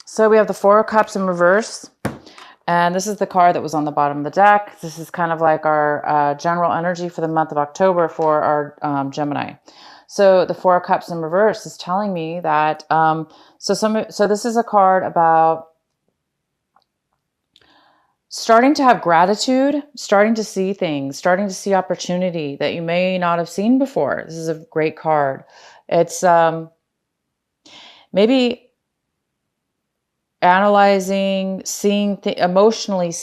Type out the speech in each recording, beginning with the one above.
So we have the Four of Cups in reverse. And this is the card that was on the bottom of the deck. This is kind of like our general energy for the month of October for our Gemini. So the Four of Cups in reverse is telling me that, so this is a card about starting to have gratitude, starting to see things, starting to see opportunity that you may not have seen before. This is a great card. It's maybe analyzing, seeing emotionally,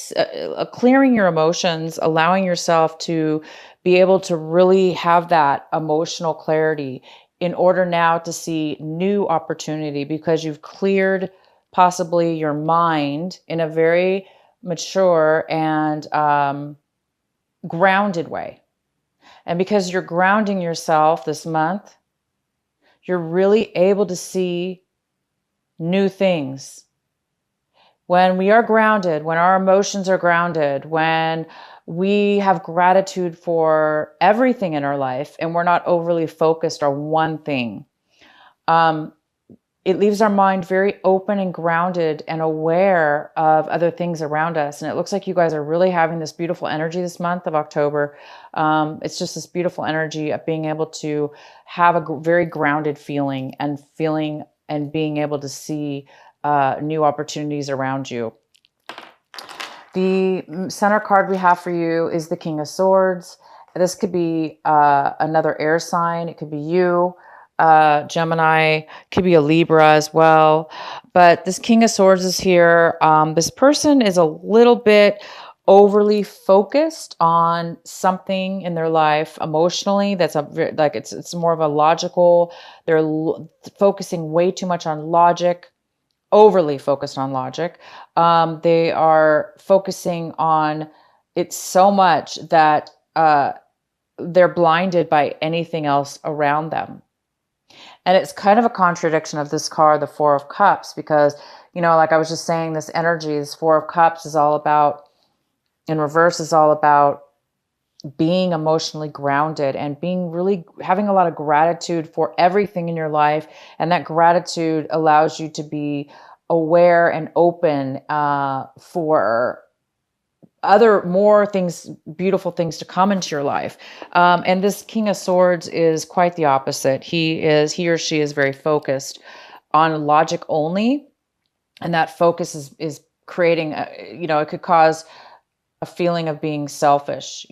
clearing your emotions, allowing yourself to be able to really have that emotional clarity in order now to see new opportunity because you've cleared possibly your mind in a very mature and grounded way. And because you're grounding yourself this month, you're really able to see new things. When we are grounded, when our emotions are grounded, when we have gratitude for everything in our life and we're not overly focused on one thing, it leaves our mind very open and grounded and aware of other things around us. And it looks like you guys are really having this beautiful energy this month of October. It's just this beautiful energy of being able to have a very grounded feeling and being able to see new opportunities around you. The center card we have for you is the King of Swords. This could be another air sign. It could be you, Gemini, could be a Libra as well. But this King of Swords is here. This person is a little bit overly focused on something in their life emotionally. That's like it's more of a logical. They're focusing way too much on logic, overly focused on logic. They are focusing on it so much that they're blinded by anything else around them. And it's kind of a contradiction of this card, the Four of Cups, because, like I was just saying, this energy, this Four of Cups is all about, in reverse, is all about being emotionally grounded and being really having a lot of gratitude for everything in your life. And that gratitude allows you to be aware and open for more things, beautiful things to come into your life. And this King of Swords is quite the opposite. He or she is very focused on logic only. And that focus is creating, it could cause a feeling of being selfish,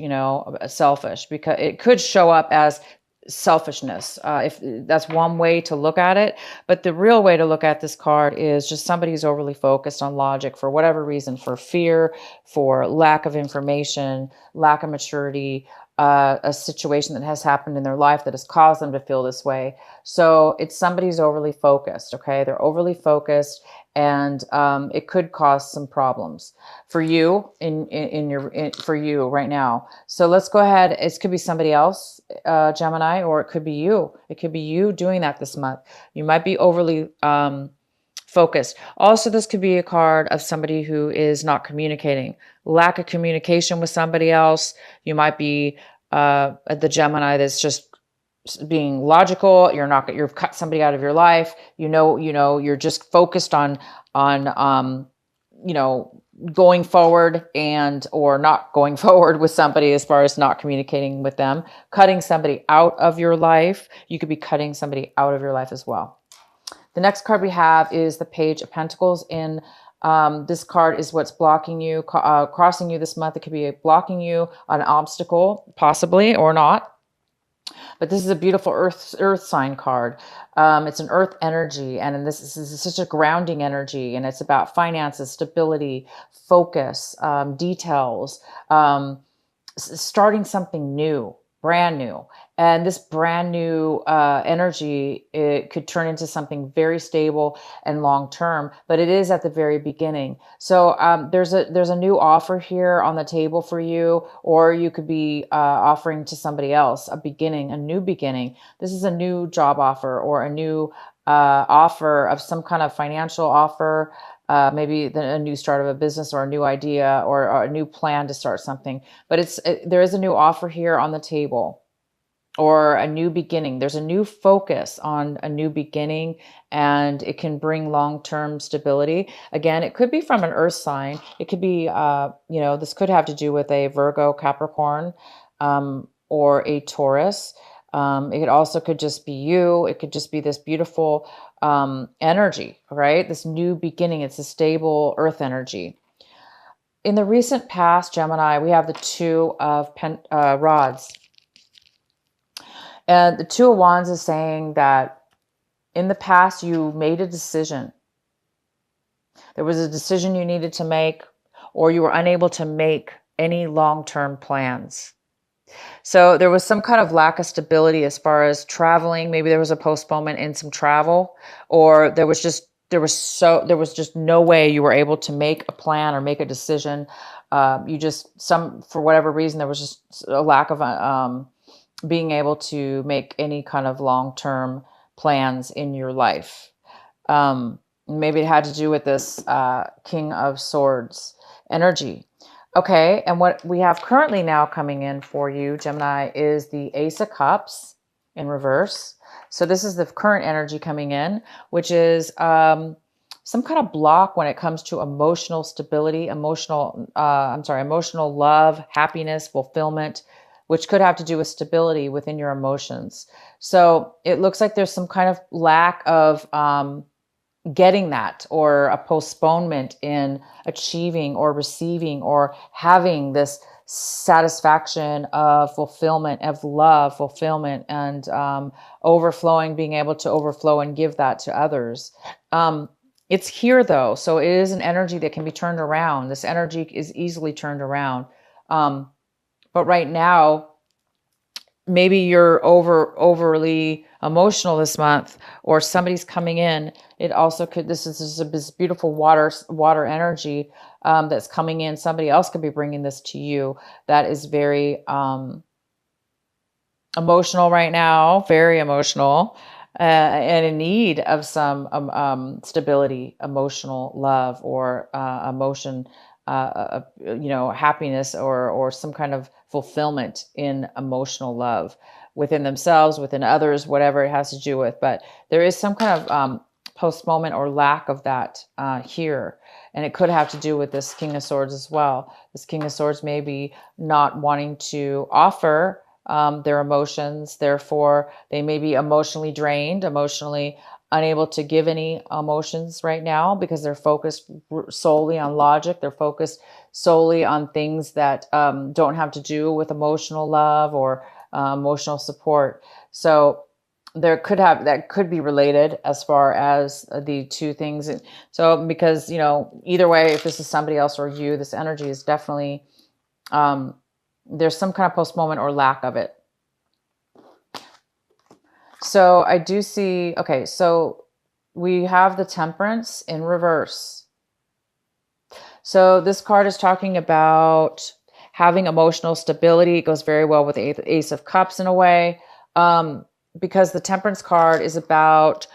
selfish, because it could show up as selfishness. If that's one way to look at it, but the real way to look at this card is just somebody who's overly focused on logic for whatever reason, for fear, for lack of information, lack of maturity, a situation that has happened in their life that has caused them to feel this way. So it's somebody who's overly focused. Okay. They're overly focused and it could cause some problems for you for you right now. So let's go ahead. It could be somebody else, Gemini, or it could be you. It could be you doing that this month. You might be overly focused. Also, this could be a card of somebody who is not communicating, lack of communication with somebody else. You might be the Gemini that's just being logical. You've cut somebody out of your life. You're just focused on going forward or not going forward with somebody as far as not communicating with them, cutting somebody out of your life. You could be cutting somebody out of your life as well. The next card we have is the Page of Pentacles. In this card is what's blocking you, crossing you this month. It could be blocking you, an obstacle, possibly, or not. But this is a beautiful earth sign card. It's an earth energy, and this is such a grounding energy, and it's about finances, stability, focus, details, starting something new, brand new. And this brand new energy, it could turn into something very stable and long term, but it is at the very beginning. So there's a new offer here on the table for you, or you could be offering to somebody else a new beginning. This is a new job offer or a new offer of some kind of financial offer. Maybe a new start of a business or a new idea or a new plan to start something. But there is a new offer here on the table, or a new beginning. There's a new focus on a new beginning, and it can bring long-term stability. Again, it could be from an earth sign. It could be, this could have to do with a Virgo, Capricorn, or a Taurus. It also could just be you. It could just be this beautiful energy, right? This new beginning. It's a stable earth energy. In the recent past, Gemini, we have the Two of Rods. And the Two of Wands is saying that in the past, you made a decision. There was a decision you needed to make, or you were unable to make any long-term plans. So there was some kind of lack of stability as far as traveling. Maybe there was a postponement in some travel, or there was just no way you were able to make a plan or make a decision. For whatever reason, there was just a lack of being able to make any kind of long-term plans in your life. Maybe it had to do with this King of Swords energy. Okay, and what we have currently now coming in for you, Gemini, is the Ace of Cups in reverse. So this is the current energy coming in, which is some kind of block when it comes to emotional stability, emotional love, happiness, fulfillment, which could have to do with stability within your emotions. So it looks like there's some kind of lack of getting that, or a postponement in achieving or receiving or having this satisfaction of fulfillment, of love, fulfillment, and overflowing, being able to overflow and give that to others. It's here though. So it is an energy that can be turned around. This energy is easily turned around. But right now, maybe you're overly emotional this month, or somebody's coming in. It also could, this is this beautiful water energy that's coming in. Somebody else could be bringing this to you that is very emotional right now, very emotional, and in need of some stability, emotional love, or emotion, happiness, or some kind of fulfillment in emotional love within themselves, within others, whatever it has to do with. But there is some kind of postponement or lack of that here. And it could have to do with this King of Swords as well. This King of Swords may be not wanting to offer their emotions. Therefore, they may be emotionally drained, emotionally unable to give any emotions right now, because they're focused solely on logic. They're focused solely on things that don't have to do with emotional love or emotional support. So that could be related as far as the two things. So because, either way, if this is somebody else or you, this energy is definitely, there's some kind of postponement or lack of it. So I do see, okay, so we have the Temperance in reverse. So this card is talking about having emotional stability. It goes very well with the Ace of Cups in a way, because the Temperance card is about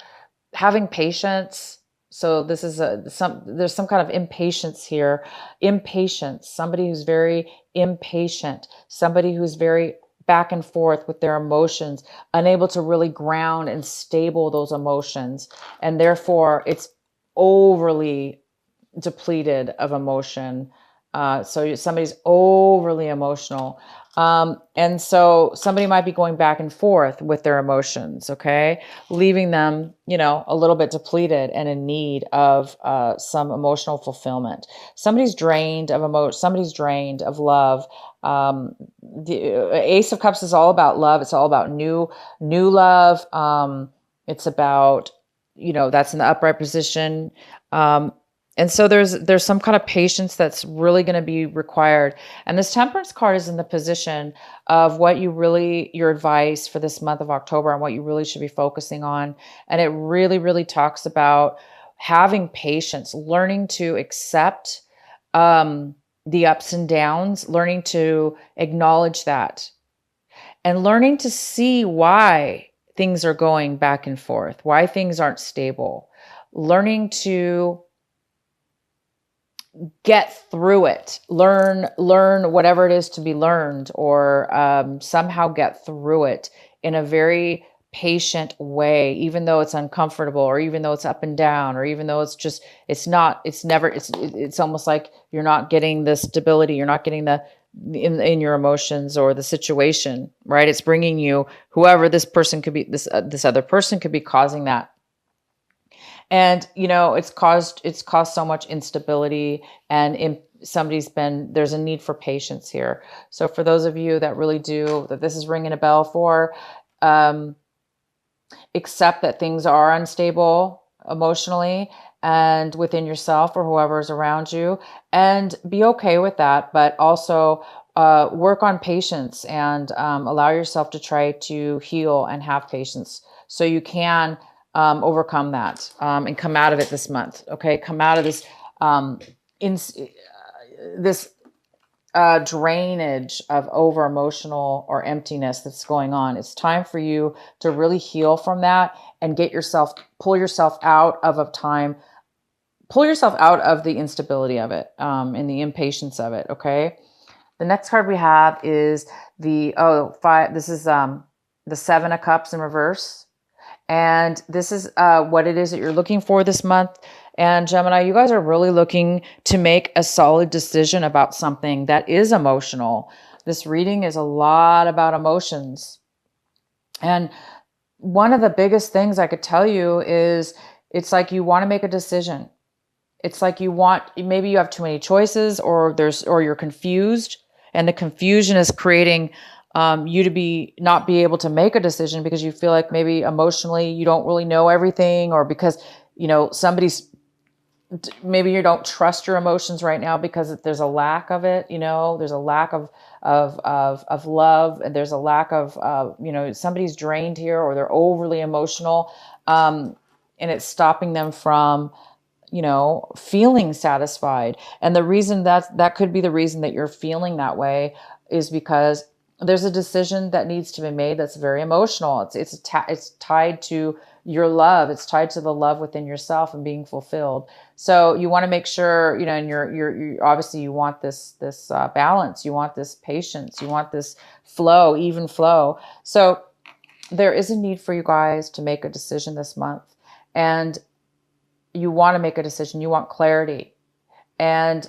having patience. So this is there's some kind of impatience here. Impatience, somebody who's very impatient, somebody who's very back and forth with their emotions, unable to really ground and stable those emotions. And therefore it's overly depleted of emotion. So somebody's overly emotional. And so somebody might be going back and forth with their emotions, okay? Leaving them, a little bit depleted and in need of some emotional fulfillment. Somebody's drained of emotion. Somebody's drained of love. The Ace of Cups is all about love. It's all about new love. It's about, that's in the upright position. And so there's some kind of patience that's really going to be required. And this Temperance card is in the position of your advice for this month of October, and what you really should be focusing on. And it really, really talks about having patience, learning to accept the ups and downs, learning to acknowledge that, and learning to see why things are going back and forth, why things aren't stable, learning to get through it, learn whatever it is to be learned, or somehow get through it in a very patient way, even though it's uncomfortable, or even though it's up and down, or even though it's almost like you're not getting the stability, you're not getting the in your emotions or the situation, right? It's bringing you whoever this person could be, this other person could be causing that. And it's caused so much instability, and there's a need for patience here. So for those of you that really do, that this is ringing a bell for, um, accept that things are unstable emotionally and within yourself or whoever is around you, and be okay with that, but also work on patience, and allow yourself to try to heal and have patience so you can overcome that, and come out of it this month. Okay, come out of this in this drainage of over emotional or emptiness that's going on. It's time for you to really heal from that and pull yourself out of the instability of it, and the impatience of it. Okay. The next card we have is the five. This is the Seven of Cups in reverse. And this is what it is that you're looking for this month. And Gemini, you guys are really looking to make a solid decision about something that is emotional. This reading is a lot about emotions. And one of the biggest things I could tell you is it's like you want to make a decision. It's like maybe you have too many choices, or you're confused, and the confusion is creating you to not be able to make a decision because you feel like maybe emotionally you don't really know everything, or because maybe you don't trust your emotions right now because there's a lack of it. There's a lack of love, and there's a lack of somebody's drained here, or they're overly emotional, and it's stopping them from feeling satisfied. And the reason that could be the reason that you're feeling that way is because there's a decision that needs to be made that's very emotional. It's tied to your love. It's tied to the love within yourself and being fulfilled. So you want to make sure, and you're obviously you want this balance. You want this patience. You want this flow, even flow. So there is a need for you guys to make a decision this month, and you want to make a decision. You want clarity, and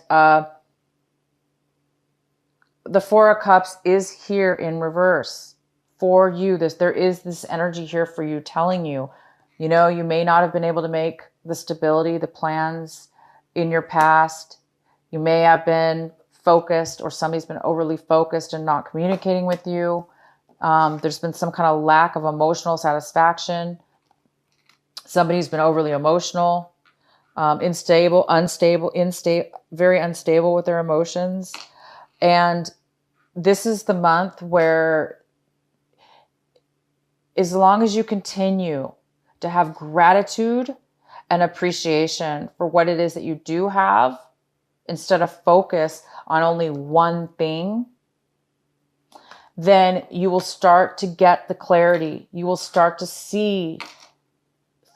the Four of Cups is here in reverse for you. There is this energy here for you, telling you, you may not have been able to make the stability, the plans in your past. You may have been focused, or somebody's been overly focused and not communicating with you. There's been some kind of lack of emotional satisfaction. Somebody's been overly emotional, very unstable with their emotions. And this is the month where, as long as you continue to have gratitude and appreciation for what it is that you do have, instead of focus on only one thing, then you will start to get the clarity. You will start to see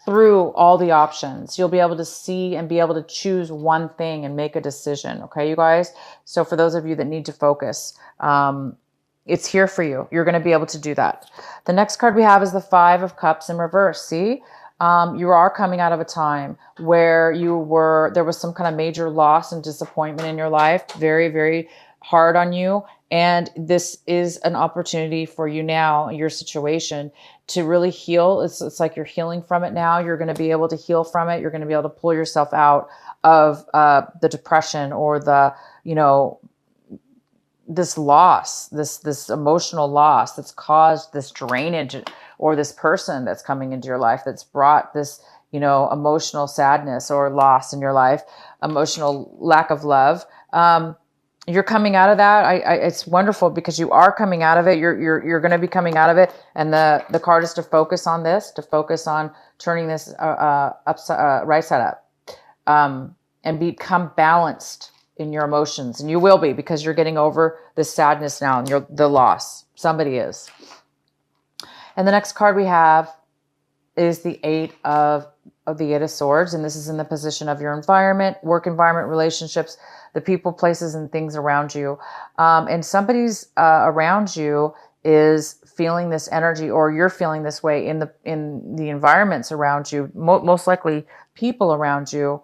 through all the options. You'll be able to see and be able to choose one thing and make a decision. Okay, you guys? So for those of you that need to focus, it's here for you. You're going to be able to do that. The next card we have is the Five of Cups in reverse. See, you are coming out of a time where there was some kind of major loss and disappointment in your life. Very, very hard on you. And this is an opportunity for you now, your situation, to really heal. It's like you're healing from it now. You're going to be able to heal from it. You're going to be able to pull yourself out of the depression, or this loss, this emotional loss that's caused this drainage, or this person that's coming into your life that's brought this, emotional sadness or loss in your life, emotional lack of love. You're coming out of that. It's wonderful because you are coming out of it. You're going to be coming out of it. And the card is to focus on this, to focus on turning this right side up, and become balanced in your emotions. And you will be, because you're getting over the sadness now and the loss. Somebody is. And the next card we have is the Eight of Swords. And this is in the position of your environment, work environment, relationships, the people, places, and things around you. And somebody's around you is feeling this energy, or you're feeling this way in the environments around you, most likely people around you,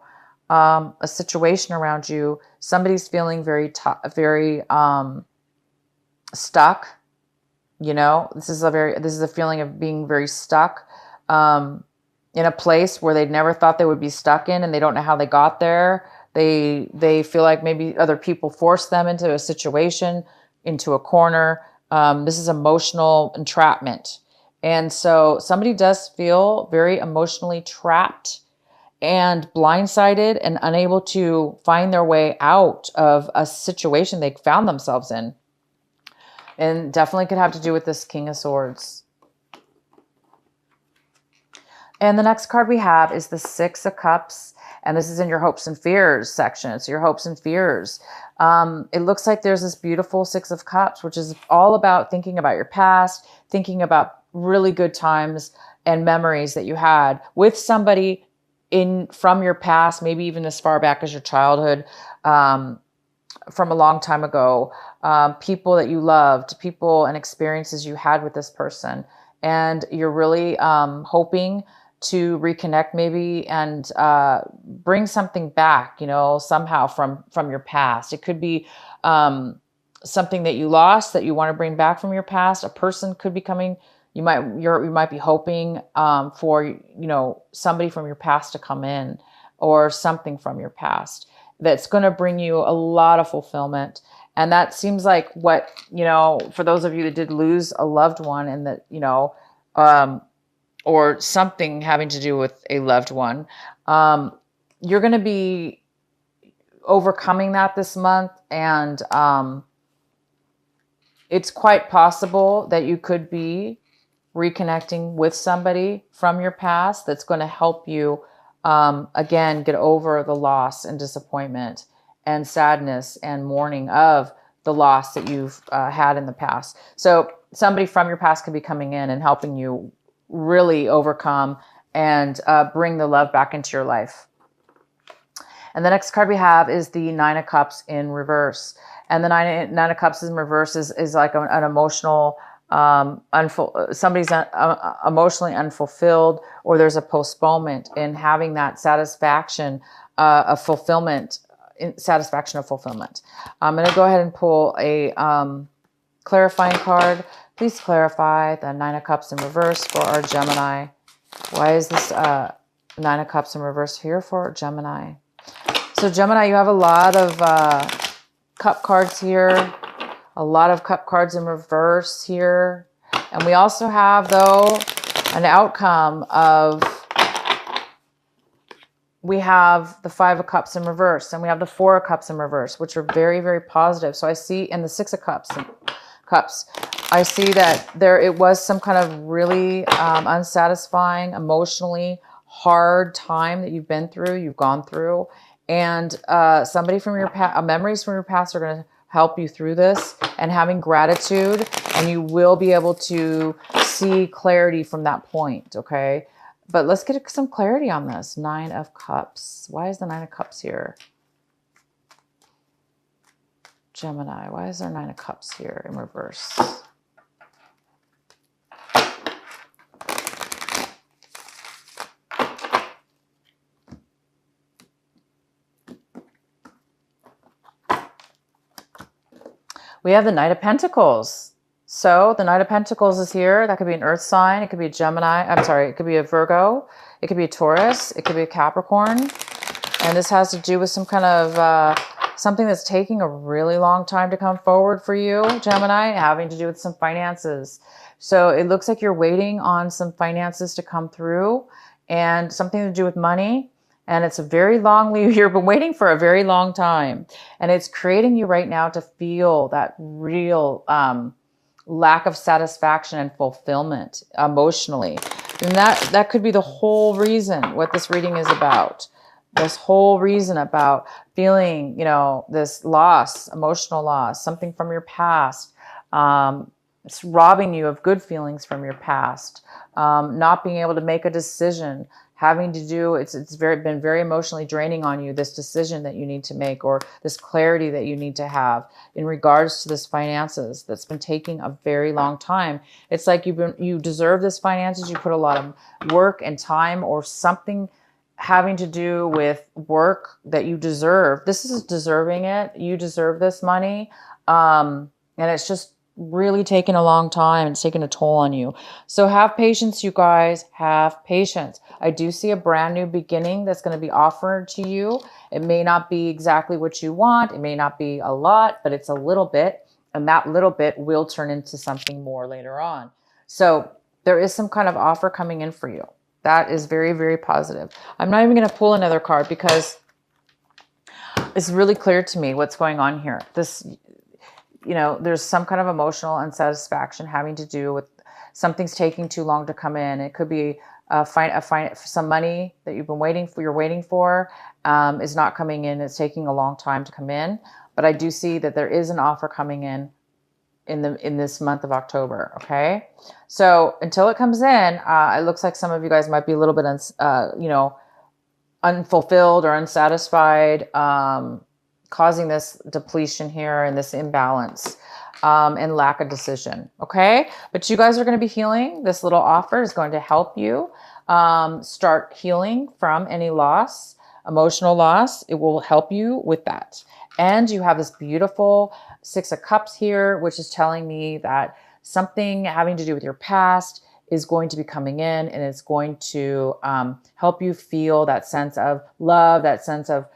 a situation around you. Somebody's feeling very stuck. This is a feeling of being very stuck, in a place where they never thought they would be stuck in, and they don't know how they got there. They feel like maybe other people forced them into a situation, into a corner. This is emotional entrapment. And so somebody does feel very emotionally trapped and blindsided and unable to find their way out of a situation they found themselves in. And definitely could have to do with this King of Swords. And the next card we have is the Six of Cups. And this is in your hopes and fears section. It's your hopes and fears. It looks like there's this beautiful Six of Cups, which is all about thinking about your past, thinking about really good times and memories that you had with somebody from your past, maybe even as far back as your childhood, from a long time ago, people that you loved, people and experiences you had with this person. And you're really hoping to reconnect maybe and bring something back, somehow from your past. It could be something that you lost that you want to bring back from your past. A person could be coming. You might be hoping for somebody from your past to come in, or something from your past that's going to bring you a lot of fulfillment. And that seems like what, for those of you that did lose a loved one, and that, or something having to do with a loved one, you're going to be overcoming that this month. And it's quite possible that you could be reconnecting with somebody from your past that's going to help you, again, get over the loss and disappointment and sadness and mourning of the loss that you've had in the past. So somebody from your past could be coming in and helping you really overcome and bring the love back into your life. And the next card we have is the Nine of Cups in reverse. And the Nine of Cups in reverse is like an emotional, somebody's emotionally unfulfilled, or there's a postponement in having that satisfaction of fulfillment. Satisfaction of fulfillment. I'm going to go ahead and pull a clarifying card. Please clarify the Nine of Cups in reverse for our Gemini. Why is this Nine of Cups in reverse here for Gemini? So Gemini, you have a lot of cup cards here, a lot of cup cards in reverse here. And we also have, though, an outcome of, we have the Five of Cups in reverse, and we have the Four of Cups in reverse, which are very, very positive. So I see in the Six of Cups, I see that it was some kind of really unsatisfying, emotionally hard time that you've gone through. And somebody from your past, memories from your past are going to help you through this, and having gratitude, and you will be able to see clarity from that point, okay? But let's get some clarity on this. Nine of Cups. Why is the Nine of Cups here? Gemini, why is there Nine of Cups here in reverse? We have the Knight of Pentacles. So the Knight of Pentacles is here. That could be an earth sign. It could be a Gemini. I'm sorry. It could be a Virgo. It could be a Taurus. It could be a Capricorn. And this has to do with some kind of something that's taking a really long time to come forward for you, Gemini, having to do with some finances. So it looks like you're waiting on some finances to come through, and something to do with money. And it's a very long, you've been waiting for a very long time. And it's creating you right now to feel that real lack of satisfaction and fulfillment emotionally. And that could be the whole reason what this reading is about. This whole reason about feeling, this loss, emotional loss, something from your past. It's robbing you of good feelings from your past. Not being able to make a decision having to do, it's been very emotionally draining on you, this decision that you need to make, or this clarity that you need to have in regards to this finances that's been taking a very long time. It's like you deserve this finances. You put a lot of work and time or something having to do with work that you deserve. This is deserving it. You deserve this money. And it's just really taken a long time. It's taken a toll on you. So have patience, you guys. Have patience. I do see a brand new beginning that's going to be offered to you. It may not be exactly what you want. It may not be a lot, but it's a little bit. And that little bit will turn into something more later on. So there is some kind of offer coming in for you. That is very, very positive. I'm not even going to pull another card because it's really clear to me what's going on here. This, there's some kind of emotional unsatisfaction having to do with something's taking too long to come in. It could be some money that you're waiting for is not coming in. It's taking a long time to come in. But I do see that there is an offer coming in this month of October. Okay. So until it comes in, it looks like some of you guys might be a little bit, unfulfilled or unsatisfied, causing this depletion here and this imbalance, and lack of decision. Okay. But you guys are going to be healing. This little offer is going to help you, start healing from any loss, emotional loss. It will help you with that. And you have this beautiful 6 of Cups here, which is telling me that something having to do with your past is going to be coming in, and it's going to help you feel that sense of love, that sense of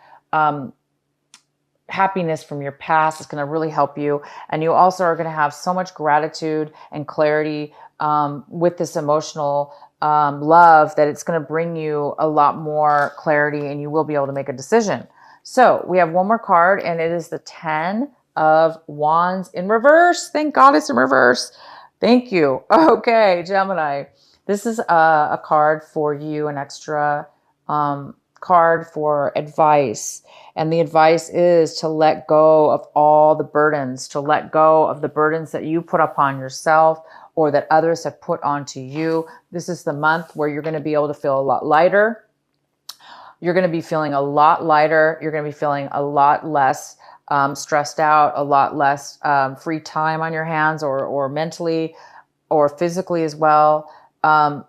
happiness from your past. It's going to really help you. And you also are going to have so much gratitude and clarity with this emotional love that it's going to bring you a lot more clarity, and you will be able to make a decision. So we have one more card, and it is the 10 of Wands in reverse. Thank God it's in reverse. Thank you. Okay, Gemini. This is a card for you, an extra card for advice. And the advice is to let go of all the burdens, to let go of the burdens that you put upon yourself or that others have put onto you. This is the month where you're going to be able to feel a lot lighter. You're going to be feeling a lot lighter. You're going to be feeling a lot less stressed out, a lot less free time on your hands, or mentally or physically as well.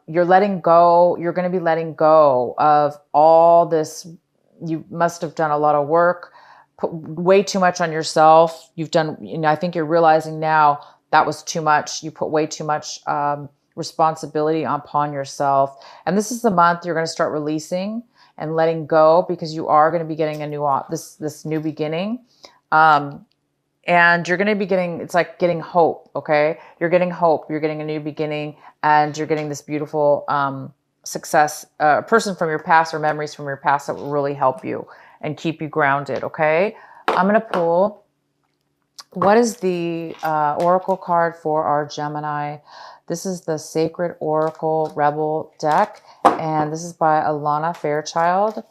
You're letting go. You're going to be letting go of all this. You must have done a lot of work, put way too much on yourself. You've done, I think you're realizing now that was too much. You put way too much responsibility upon yourself. And this is the month you're going to start releasing and letting go, because you are going to be getting a new this new beginning, and you're going to be getting, it's like getting hope. Okay, you're getting hope. You're getting a new beginning, and you're getting this beautiful success, person from your past or memories from your past that will really help you and keep you grounded. Okay, I'm going to pull. What is the oracle card for our Gemini? This is the Sacred Oracle Rebel deck, and this is by Alana Fairchild.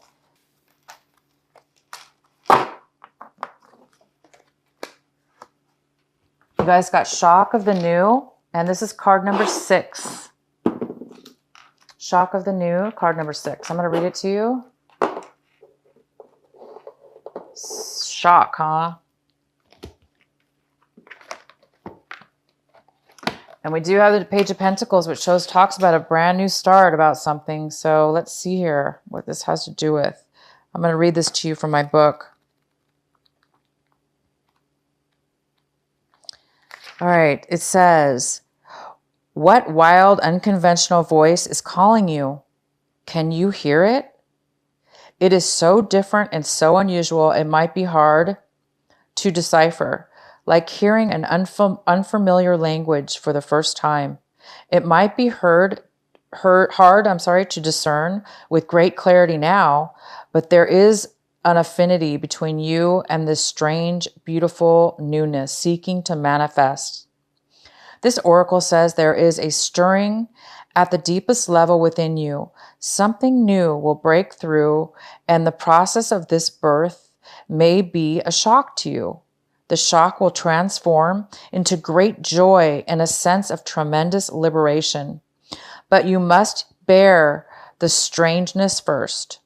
You guys got Shock of the New, and this is card number 6. Shock of the New, card number 6. I'm going to read it to you. Shock, huh? And we do have the Page of Pentacles, which talks about a brand new start, about something. So let's see here what this has to do with. I'm going to read this to you from my book. All right. It says, what wild, unconventional voice is calling you? Can you hear it? It is so different and so unusual, it might be hard to decipher. Like hearing an unfamiliar language for the first time. It might be hard to discern with great clarity now, but there is an affinity between you and this strange, beautiful newness seeking to manifest. This oracle says there is a stirring at the deepest level within you. Something new will break through, and the process of this birth may be a shock to you. The shock will transform into great joy and a sense of tremendous liberation. But you must bear the strangeness first.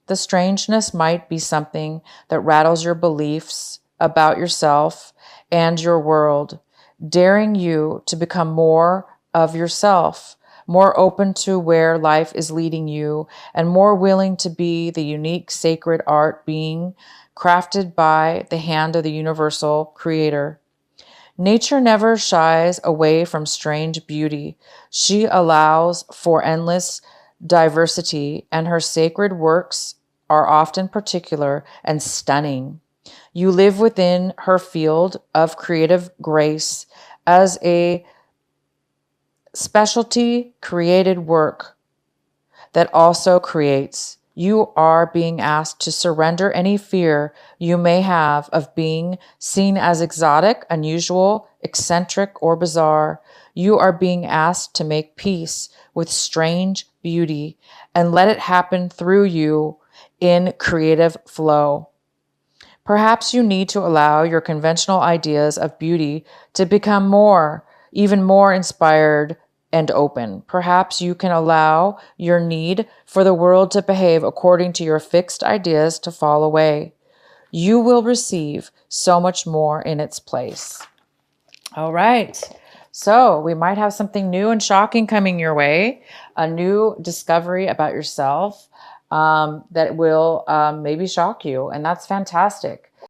The strangeness might be something that rattles your beliefs about yourself and your world, daring you to become more of yourself, more open to where life is leading you, and more willing to be the unique sacred art being crafted by the hand of the universal creator. Nature never shies away from strange beauty. She allows for endless diversity, and her sacred works are often particular and stunning. You live within her field of creative grace as a specialty created work that also creates. You are being asked to surrender any fear you may have of being seen as exotic, unusual, eccentric, or bizarre. You are being asked to make peace with strange beauty and let it happen through you in creative flow. Perhaps you need to allow your conventional ideas of beauty to become even more inspired and open. Perhaps you can allow your need for the world to behave according to your fixed ideas to fall away. You will receive so much more in its place. All right. So we might have something new and shocking coming your way, a new discovery about yourself that will maybe shock you. And that's fantastic.